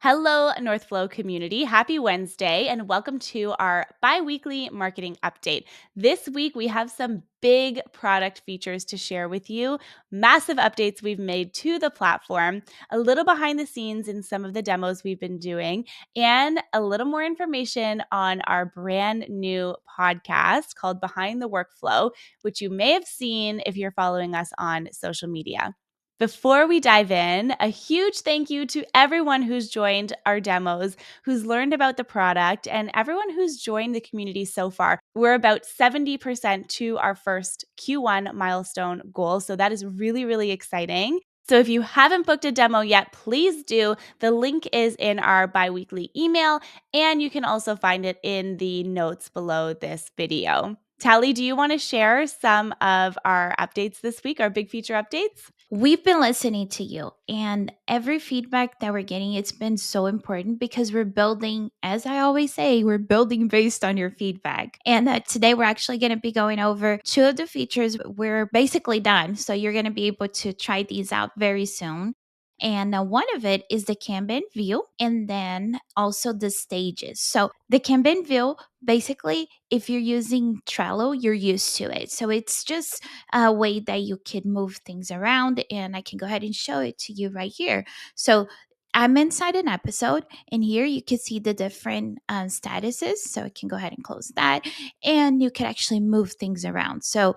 Hello, Northflow community. Happy Wednesday, and welcome to our bi-weekly marketing update. This week, we have some big product features to share with you, massive updates we've made to the platform, a little behind the scenes in some of the demos we've been doing, and a little more information on our brand new podcast called Behind the Workflow, which you may have seen if you're following us on social media. Before we dive in, a huge thank you to everyone who's joined our demos, who's learned about the product, and everyone who's joined the community so far. We're about 70% to our first Q1 milestone goal, so that is really, really exciting. So if you haven't booked a demo yet, please do. The link is in our bi-weekly email, and you can also find it in the notes below this video. Tally, do you want to share some of our updates this week, our big feature updates? We've been listening to you, and every feedback that we're getting, it's been so important because we're building, as I always say, we're building based on your feedback. And today we're actually going to be going over two of the features. We're basically done. So you're going to be able to try these out very soon. And one of it is the Kanban view, and then also the stages. So the Kanban view, basically, if you're using Trello, you're used to it. So it's just a way that you can move things around, and I can go ahead and show it to you right here. So I'm inside an episode, and here you can see the different statuses. So I can go ahead and close that, and you can actually move things around. So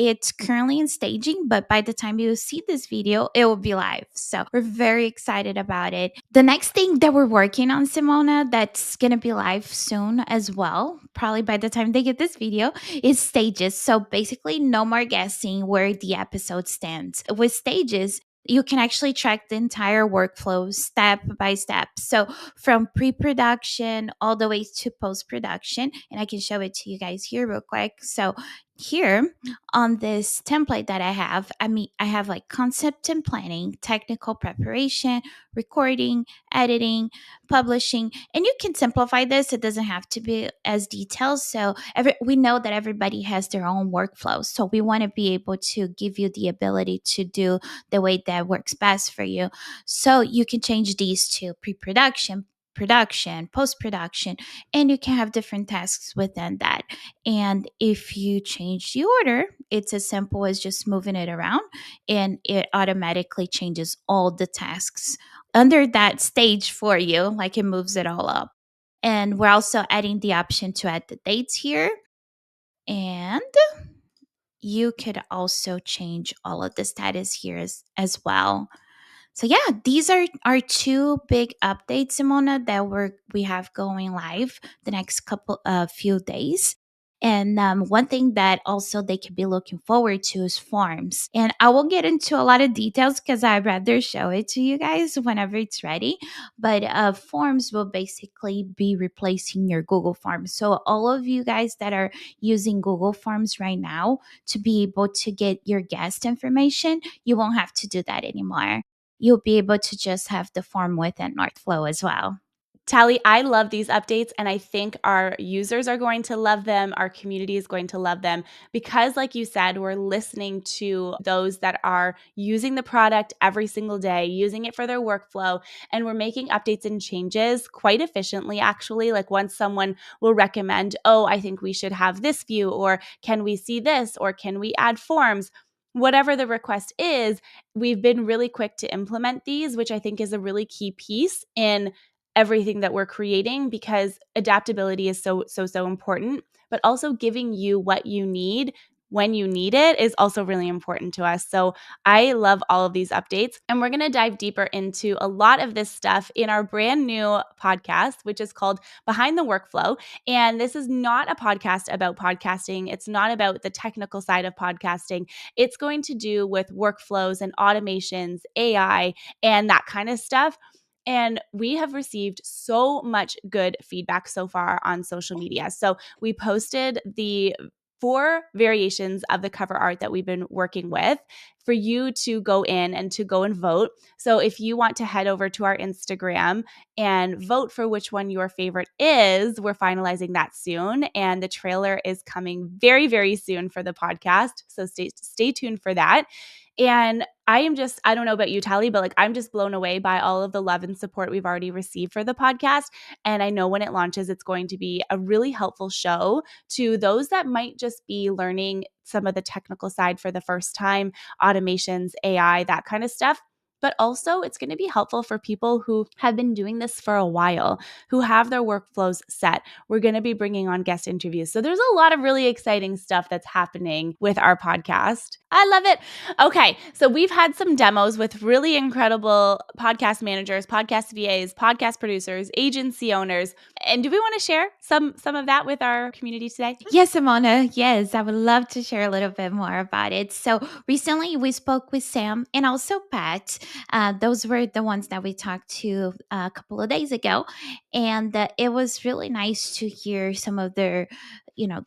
it's currently in staging, but by the time you see this video, it will be live. So we're very excited about it. The next thing that we're working on, Simona, that's going to be live soon as well, probably by the time they get this video, is stages. So basically, no more guessing where the episode stands. With stages, you can actually track the entire workflow step by step. So from pre-production all the way to post-production, and I can show it to you guys here real quick. So here on this template that I have like concept and planning, technical preparation, recording, editing, publishing, and you can simplify this. It doesn't have to be as detailed. So we know that everybody has their own workflow. So we want to be able to give you the ability to do the way that works best for you. So you can change these to pre-production, production, post-production, and you can have different tasks within that. And if you change the order, it's as simple as just moving it around, and it automatically changes all the tasks under that stage for you, like it moves it all up. And we're also adding the option to add the dates here. And you could also change all of the status here as well. So yeah, these are our two big updates, Simona, that we have going live the next couple few days. And one thing that also they can be looking forward to is forms. And I will get into a lot of details because I'd rather show it to you guys whenever it's ready. But forms will basically be replacing your Google Forms. So all of you guys that are using Google Forms right now to be able to get your guest information, you won't have to do that anymore. You'll be able to just have the form within Northflow as well. Tally, I love these updates, and I think our users are going to love them. Our community is going to love them because, like you said, we're listening to those that are using the product every single day, using it for their workflow, and we're making updates and changes quite efficiently, actually. Like once someone will recommend, oh, I think we should have this view, or can we see this, or can we add forms? Whatever the request is, we've been really quick to implement these, which I think is a really key piece in everything that we're creating, because adaptability is so important, but also giving you what you need when you need it is also really important to us. So I love all of these updates, and we're going to dive deeper into a lot of this stuff in our brand new podcast, which is called Behind the Workflow. And this is not a podcast about podcasting. It's not about the technical side of podcasting. It's going to do with workflows and automations, AI, and that kind of stuff. And we have received so much good feedback so far on social media. So we posted the 4 variations of the cover art that we've been working with for you to go in and to go and vote. So if you want to head over to our Instagram and vote for which one your favorite is, we're finalizing that soon. And the trailer is coming very, very soon for the podcast. So stay tuned for that. And I don't know about you, Tally, but like I'm just blown away by all of the love and support we've already received for the podcast. And I know when it launches, it's going to be a really helpful show to those that might just be learning some of the technical side for the first time, automations, AI, that kind of stuff. But also, it's going to be helpful for people who have been doing this for a while, who have their workflows set. We're going to be bringing on guest interviews. So there's a lot of really exciting stuff that's happening with our podcast. I love it. Okay, so we've had some demos with really incredible podcast managers, podcast VAs, podcast producers, agency owners. And do we want to share some of that with our community today? Yes, Amanda. Yes, I would love to share a little bit more about it. So recently we spoke with Sam and also Pat. Those were the ones that we talked to a couple of days ago. And it was really nice to hear some of their,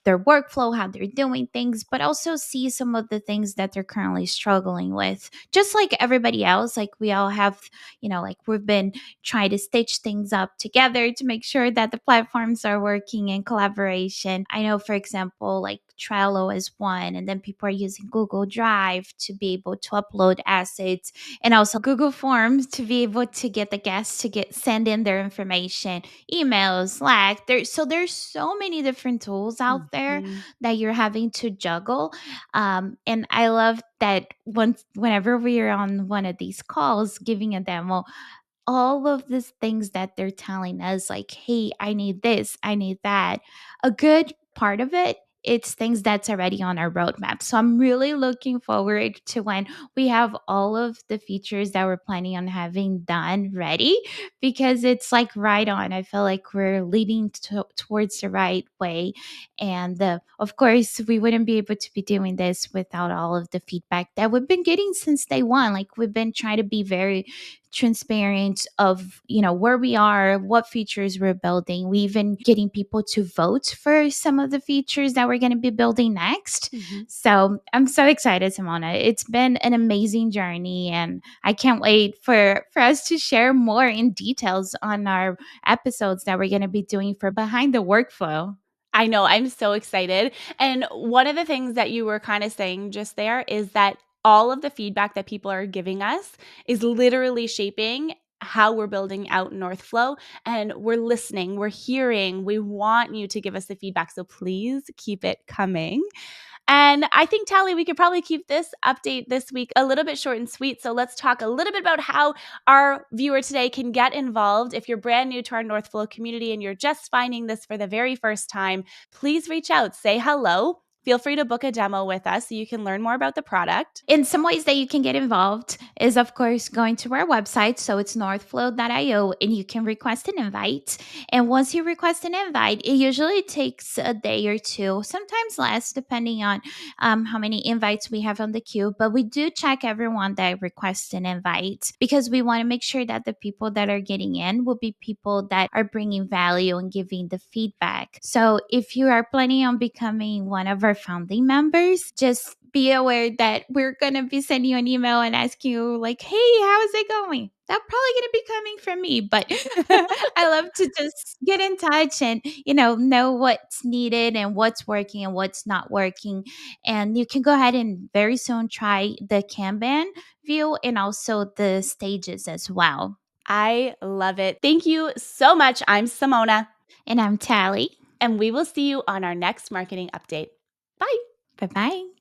their workflow, how they're doing things, but also see some of the things that they're currently struggling with. Just like everybody else, like we all have, like we've been try to stitch things up together to make sure that the platforms are working in collaboration. I know, for example, like Trello is one, and then people are using Google Drive to be able to upload assets, and also Google Forms to be able to get the guests to get send in their information, emails, Slack. There's so many different tools out there Mhm. that you're having to juggle. And I love that whenever we are on one of these calls giving a demo, all of these things that they're telling us, like, hey, I need this, I need that. A good part of it, it's things that's already on our roadmap. So I'm really looking forward to when we have all of the features that we're planning on having done ready, because it's like right on. I feel like we're leading towards the right way. And of course, we wouldn't be able to be doing this without all of the feedback that we've been getting since day one. Like, we've been trying to be very transparent of where we are, what features we're building. We even getting people to vote for some of the features that we're going to be building next. Mhm. So I'm so excited, Simona. It's been an amazing journey, and I can't wait for us to share more in details on our episodes that we're going to be doing for behind the workflow. I know, I'm so excited. And one of the things that you were kind of saying just there is that all of the feedback that people are giving us is literally shaping how we're building out Northflow, and we're listening, we're hearing, we want you to give us the feedback. So please keep it coming. And I think, Tally, we could probably keep this update this week a little bit short and sweet. So let's talk a little bit about how our viewer today can get involved. If you're brand new to our Northflow community and you're just finding this for the very first time, please reach out, say hello. Feel free to book a demo with us so you can learn more about the product. In some ways that you can get involved is, of course, going to our website. So it's northflow.io, and you can request an invite. And once you request an invite, it usually takes a day or two, sometimes less, depending on how many invites we have on the queue. But we do check everyone that requests an invite, because we want to make sure that the people that are getting in will be people that are bringing value and giving the feedback. So if you are planning on becoming one of our founding members, just be aware that we're going to be sending you an email and ask you, like, hey, how is it going? That's probably going to be coming from me, but I love to just get in touch and know what's needed and what's working and what's not working. And you can go ahead and very soon try the Kanban view and also the stages as well. I love it. Thank you so much. I'm Simona, And I'm Tally. and we will see you on our next marketing update. Bye. Bye bye.